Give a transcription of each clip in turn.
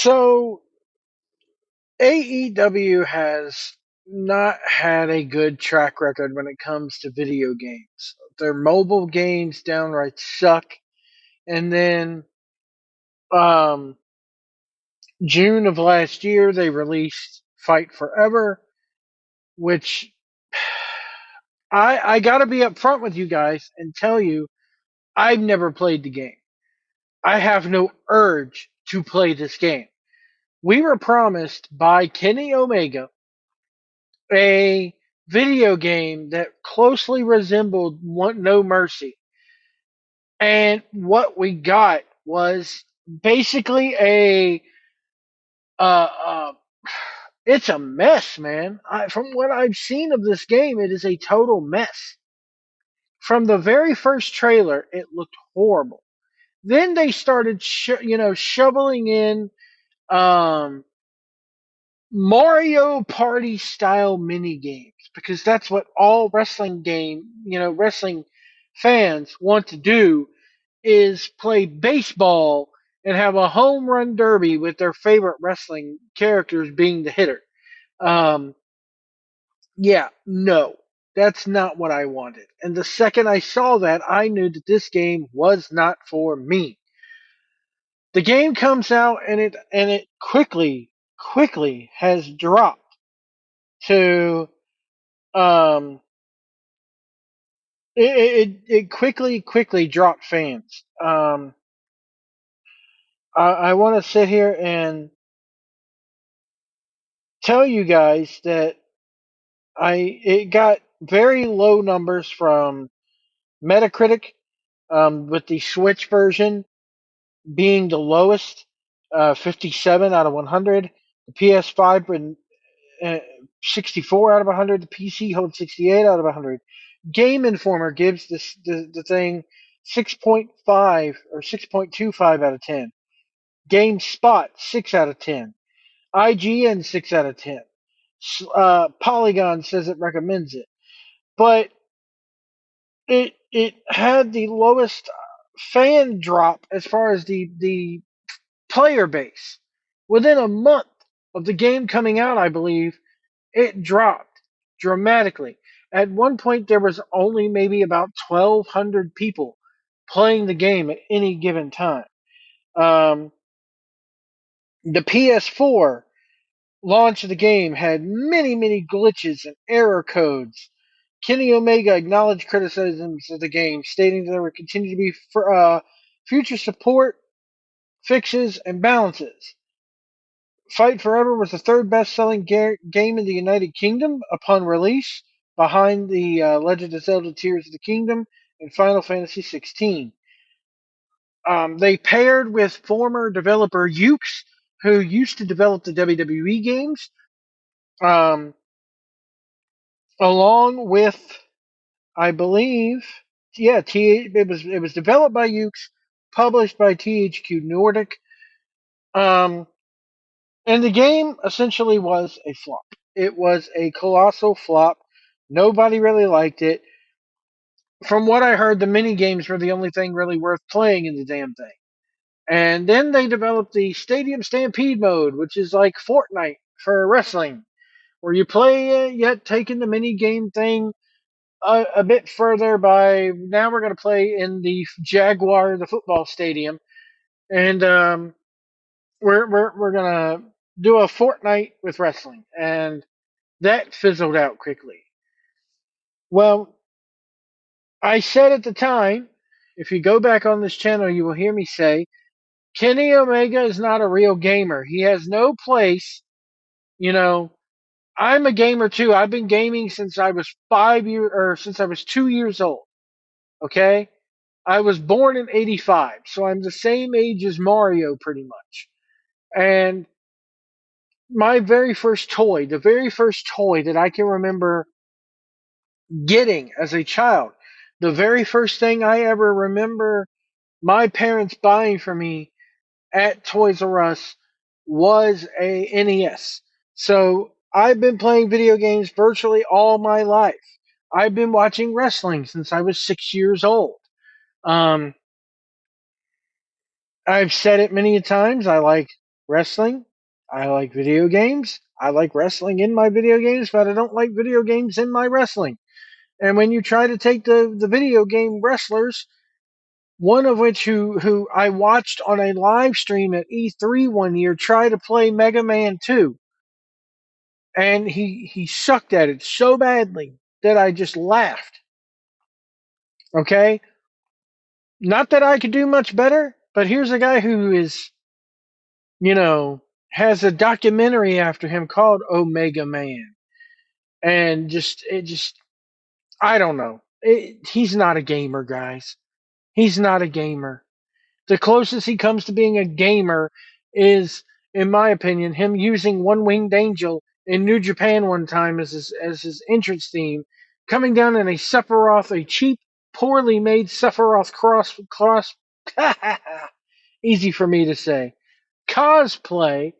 So AEW has not had a good track record when it comes to video games. Their mobile games downright suck. And then um, June of last year, they released Fight Forever, which I got to be upfront with you guys and tell you I've never played the game. I have no urge to play this game. We were promised by Kenny Omega a video game that closely resembled No Mercy. And what we got was basically uh, uh, it's a mess, man. From what I've seen of this game, it is a total mess. From the very first trailer, it looked horrible. Then they started, shoveling in um, Mario Party style mini games because that's what all wrestling fans want to do is play baseball and have a home run derby with their favorite wrestling characters being the hitter. Um, yeah, no, that's not what I wanted. And the second I saw that, I knew that this game was not for me. The game comes out and it quickly has dropped to um it quickly dropped fans. I want to sit here and tell you guys that it got very low numbers from Metacritic, with the Switch version being the lowest, 57 out of 100. The PS5 and uh, 64 out of 100. The PC holds 68 out of 100. Game Informer gives the thing 6.5 or 6.25 out of 10. GameSpot 6 out of 10. IGN 6 out of 10. Polygon says it recommends it, but it had the lowest fan drop as far as the player base. Within a month of the game coming out, I believe it dropped dramatically. At one point, there was only maybe about 1,200 people playing the game at any given time. Um, the PS4 launch of the game had many glitches and error codes. Kenny Omega acknowledged criticisms of the game, stating that there would continue to be future support, fixes, and balances. Fight Forever was the third best-selling game in the United Kingdom upon release, behind the Legend of Zelda: Tears of the Kingdom and Final Fantasy 16. They paired with former developer Ukes, who used to develop the WWE games, um, along with, I believe, yeah, it was developed by Ukes, published by THQ Nordic. Um, And the game essentially was a flop. It was a colossal flop. Nobody really liked it. From what I heard, the mini games were the only thing really worth playing in the damn thing. And then they developed the Stadium Stampede mode, which is like Fortnite for wrestling, where you play it, yet taking the mini game thing a bit further by now we're going to play in the Jaguar, the football stadium, and we're going to do a Fortnite with wrestling. And that fizzled out quickly. Well, I said at the time, if you go back on this channel, you will hear me say, Kenny Omega is not a real gamer. He has no place. You know, I'm a gamer too. I've been gaming since I was 5 years, or since I was 2 years old. Okay? I was born in '85, so I'm the same age as Mario pretty much. And my very first toy, the very first toy that I can remember getting as a child. The very first thing I ever remember my parents buying for me at Toys R Us was a NES. So I've been playing video games virtually all my life. I've been watching wrestling since I was 6 years old. Um, I've said it many times. I like wrestling. I like video games. I like wrestling in my video games, but I don't like video games in my wrestling. And when you try to take the video game wrestlers, one of which who I watched on a live stream at E3 one year try to play Mega Man 2, and he sucked at it so badly that I just laughed. Okay? Not that I could do much better, but here's a guy who is, you know, has a documentary after him called Omega Man. And just I don't know. He's not a gamer, guys. He's not a gamer. The closest he comes to being a gamer is, in my opinion, him using One Winged Angel in New Japan one time as his entrance theme, coming down in a Sephiroth, a cheap, poorly made Sephiroth cross easy for me to say, cosplay,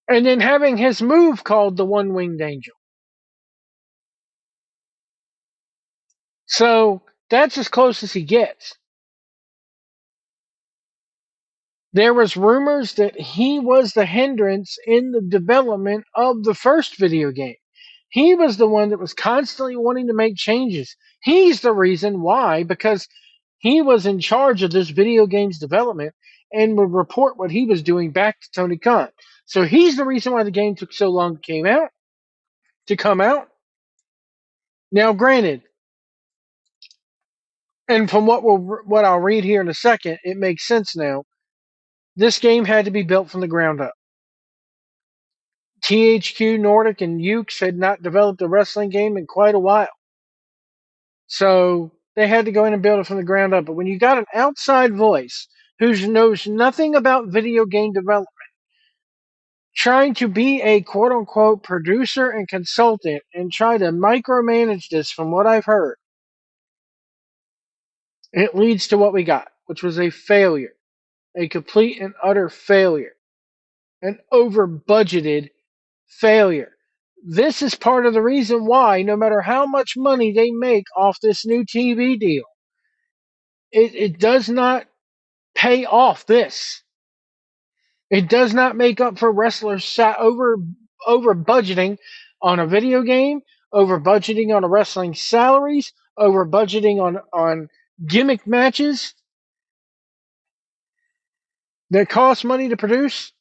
and then having his move called the One Winged Angel. So that's as close as he gets. There was rumors that he was the hindrance in the development of the first video game. He was the one that was constantly wanting to make changes. He's the reason why, because he was in charge of this video game's development and would report what he was doing back to Tony Khan. So he's the reason why the game took so long to come out. Now, granted, and from what I'll read here in a second, it makes sense now. This game had to be built from the ground up. THQ Nordic and Ukes had not developed a wrestling game in quite a while. So they had to go in and build it from the ground up. But when you got an outside voice who knows nothing about video game development, trying to be a quote unquote producer and consultant and try to micromanage this, from what I've heard, it leads to what we got, which was a failure, a complete and utter failure, an over budgeted failure. This is part of the reason why, no matter how much money they make off this new TV deal, it does not pay off this. It does not make up for wrestlers over budgeting on a video game, over budgeting on a wrestling salaries, over budgeting on gimmick matches that cost money to produce.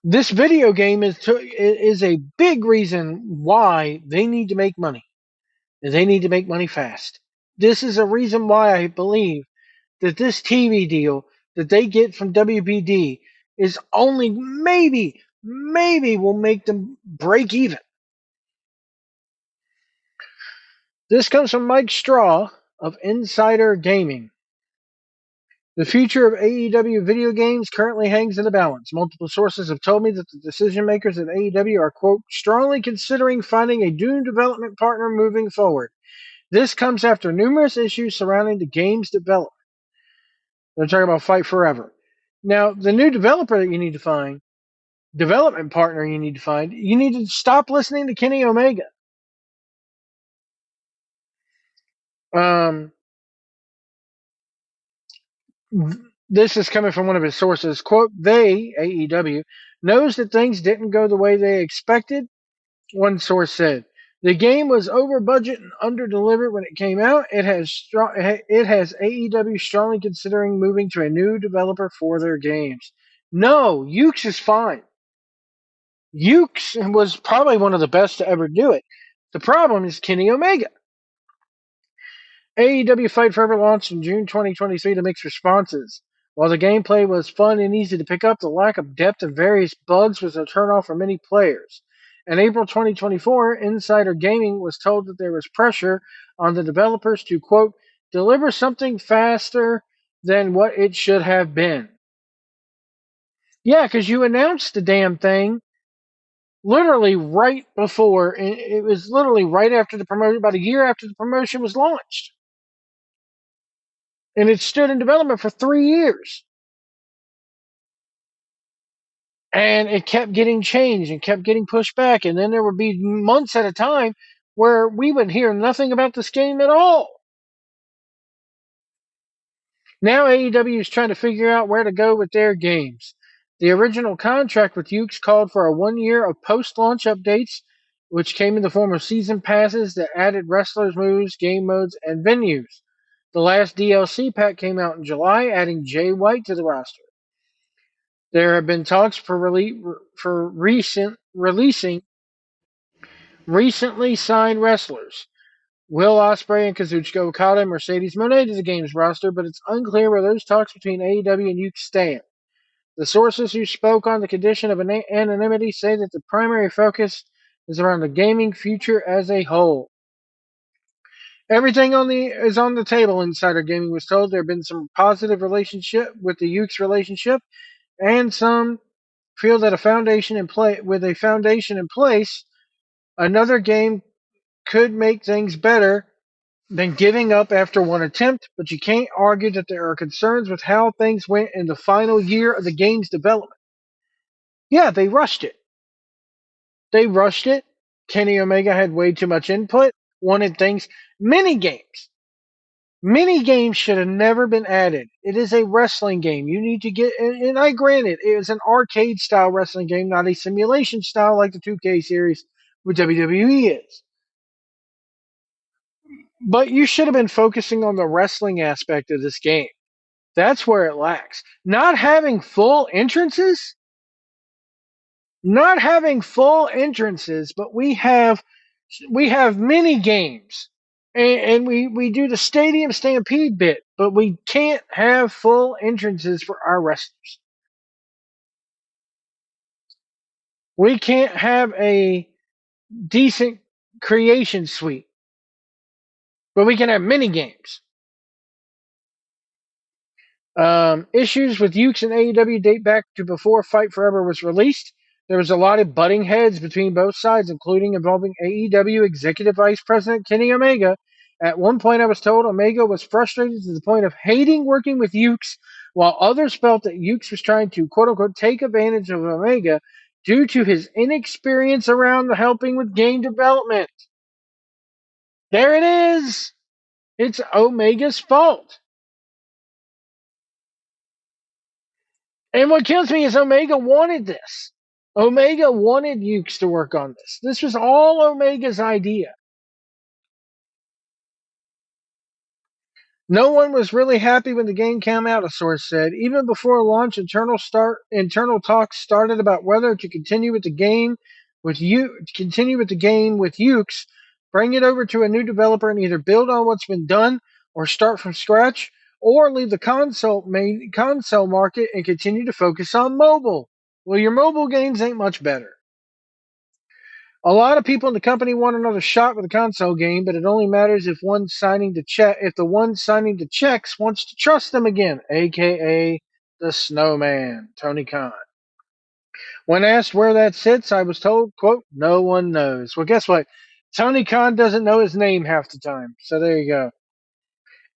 This video game is a big reason why they need to make money. They need to make money fast. This is a reason why I believe that this TV deal that they get from WBD is only maybe will make them break even. This comes from Mike Straw of Insider Gaming. The future of AEW video games currently hangs in the balance. Multiple sources have told me that the decision makers at AEW are, quote, strongly considering finding a new development partner moving forward. This comes after numerous issues surrounding the game's development. They're talking about Fight Forever. Now, the new developer that you need to find, development partner you need to stop listening to Kenny Omega. This is coming from one of his sources. Quote, they, AEW, knows that things didn't go the way they expected, one source said. The game was over budget and under delivered when it came out. It has AEW strongly considering moving to a new developer for their games. No, Ukes is fine. Ukes was probably one of the best to ever do it. The problem is Kenny Omega. AEW Fight Forever launched in June 2023 to mixed responses. While the gameplay was fun and easy to pick up, the lack of depth and various bugs was a turnoff for many players. In April 2024, Insider Gaming was told that there was pressure on the developers to, quote, deliver something faster than what it should have been. Yeah, because you announced the damn thing literally right before, it was literally right after the promotion, about a year after the promotion was launched. And it stood in development for 3 years. And it kept getting changed and kept getting pushed back. And then there would be months at a time where we would hear nothing about this game at all. Now AEW is trying to figure out where to go with their games. The original contract with Ukes called for a 1 year of post-launch updates, which came in the form of season passes that added wrestlers' moves, game modes, and venues. The last DLC pack came out in July, adding Jay White to the roster. There have been talks for releasing recently signed wrestlers. Will Ospreay and Kazuchika Okada and Mercedes Moné to the game's roster, but it's unclear where those talks between AEW and Uke stand. The sources who spoke on the condition of anonymity say that the primary focus is around the gaming future as a whole. Everything is on the table. Insider Gaming was told there have been some positive relationship with the Ukes relationship, and some feel that with a foundation in place, another game could make things better than giving up after one attempt, but you can't argue that there are concerns with how things went in the final year of the game's development. Yeah, they rushed it. They rushed it. Kenny Omega had way too much input, wanted things. Mini games. Mini games should have never been added. It is a wrestling game. You need to get, and I grant it is an arcade style wrestling game, not a simulation style like the 2K series with WWE is. But you should have been focusing on the wrestling aspect of this game. That's where it lacks. Not having full entrances, but we have mini games, and we do the Stadium Stampede bit, but we can't have full entrances for our wrestlers. We can't have a decent creation suite, but we can have mini games. Issues with Ukes and AEW date back to before Fight Forever was released. There was a lot of butting heads between both sides, including involving AEW Executive Vice President Kenny Omega. At one point, I was told Omega was frustrated to the point of hating working with Ukes, while others felt that Ukes was trying to, quote unquote, take advantage of Omega due to his inexperience around the helping with game development. There it is. It's Omega's fault. And what kills me is Omega wanted this. Omega wanted Ukes to work on this. This was all Omega's idea. No one was really happy when the game came out, a source said. Even before launch, internal talks started about whether to continue with the game with Ukes, bring it over to a new developer and either build on what's been done or start from scratch, or leave the console market and continue to focus on mobile. Well, your mobile games ain't much better. A lot of people in the company want another shot with a console game, but it only matters if the one signing the checks wants to trust them again, aka the Snowman, Tony Khan. When asked where that sits, I was told, quote, no one knows. Well, guess what? Tony Khan doesn't know his name half the time. So there you go.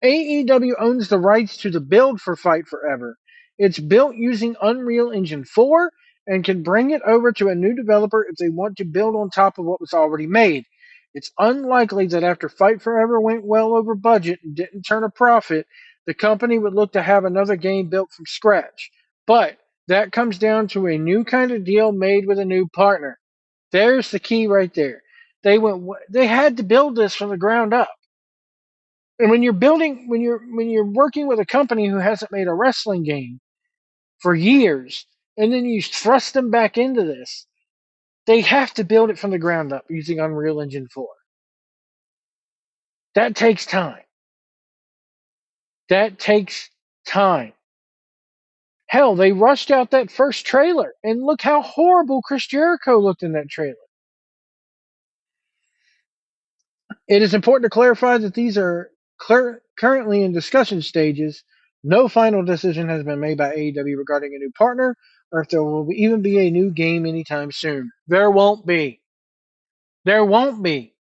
AEW owns the rights to the build for Fight Forever. It's built using Unreal Engine 4 and can bring it over to a new developer if they want to build on top of what was already made. It's unlikely that after Fight Forever went well over budget and didn't turn a profit, the company would look to have another game built from scratch. But that comes down to a new kind of deal made with a new partner. There's the key right there. They had to build this from the ground up. And when you're working with a company who hasn't made a wrestling game for years, and then you thrust them back into this, they have to build it from the ground up using Unreal Engine 4. That takes time. That takes time. Hell, they rushed out that first trailer, and look how horrible Chris Jericho looked in that trailer. It is important to clarify that these are currently in discussion stages. No final decision has been made by AEW regarding a new partner, or if there will even be a new game anytime soon. There won't be. There won't be.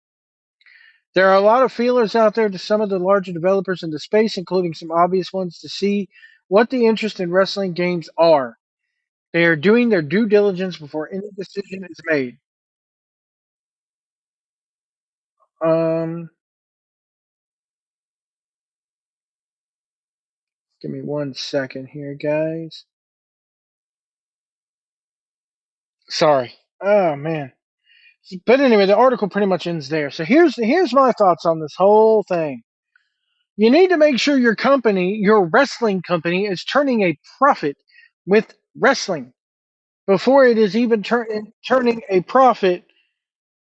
There are a lot of feelers out there to some of the larger developers in the space, including some obvious ones, to see what the interest in wrestling games are. They are doing their due diligence before any decision is made. Um, Give me 1 second here, guys. Sorry. Oh man. But anyway, the article pretty much ends there. So here's my thoughts on this whole thing. You need to make sure your company, your wrestling company, is turning a profit with wrestling before it is even turning a profit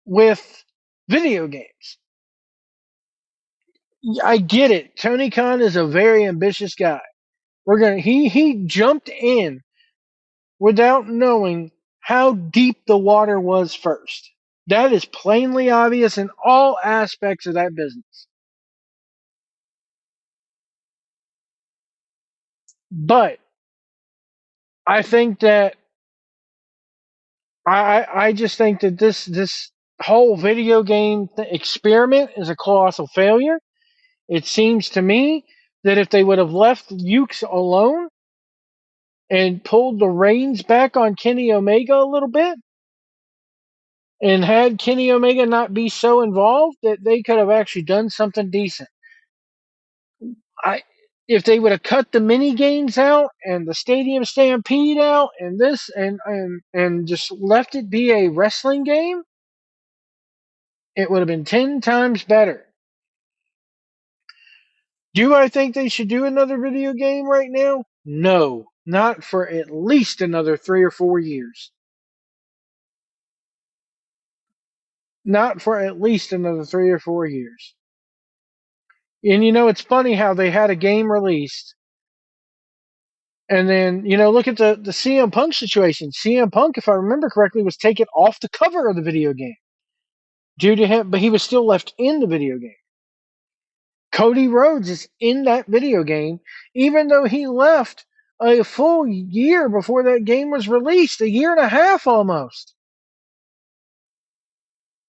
with video games. I get it. Tony Khan is a very ambitious guy. He jumped in without knowing how deep the water was first. That is plainly obvious in all aspects of that business. But I think that I just think that this whole video game experiment is a colossal failure. It seems to me that if they would have left Ukes alone and pulled the reins back on Kenny Omega a little bit and had Kenny Omega not be so involved, that they could have actually done something decent. I If they would have cut the mini games out and the Stadium Stampede out and this and just left it be a wrestling game, it would have been 10 times better. Do I think they should do another video game right now? No, not for at least another 3 or 4 years. Not for at least another 3 or 4 years. And it's funny how they had a game released, and then look at the CM Punk situation. CM Punk, if I remember correctly, was taken off the cover of the video game due to him, but he was still left in the video game. Cody Rhodes is in that video game, even though he left a full year before that game was released, a year and a half almost,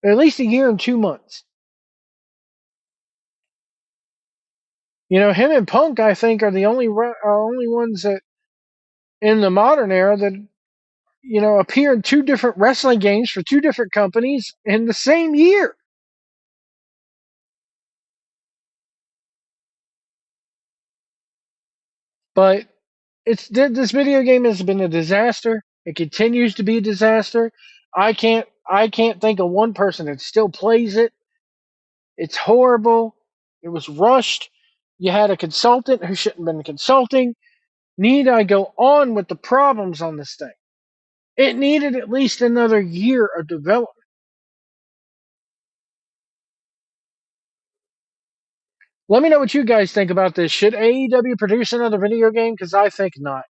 at least a year and 2 months. Him and Punk, I think, are the only ones that in the modern era that appear in two different wrestling games for two different companies in the same year. But this video game has been a disaster. It continues to be a disaster. I can't think of one person that still plays it. It's horrible. It was rushed. You had a consultant who shouldn't have been consulting. Need I go on with the problems on this thing? It needed at least another year of development. Let me know what you guys think about this. Should AEW produce another video game? Because I think not.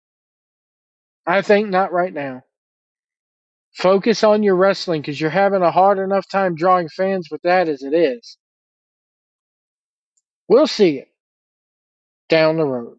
I think not right now. Focus on your wrestling because you're having a hard enough time drawing fans with that as it is. We'll see it down the road.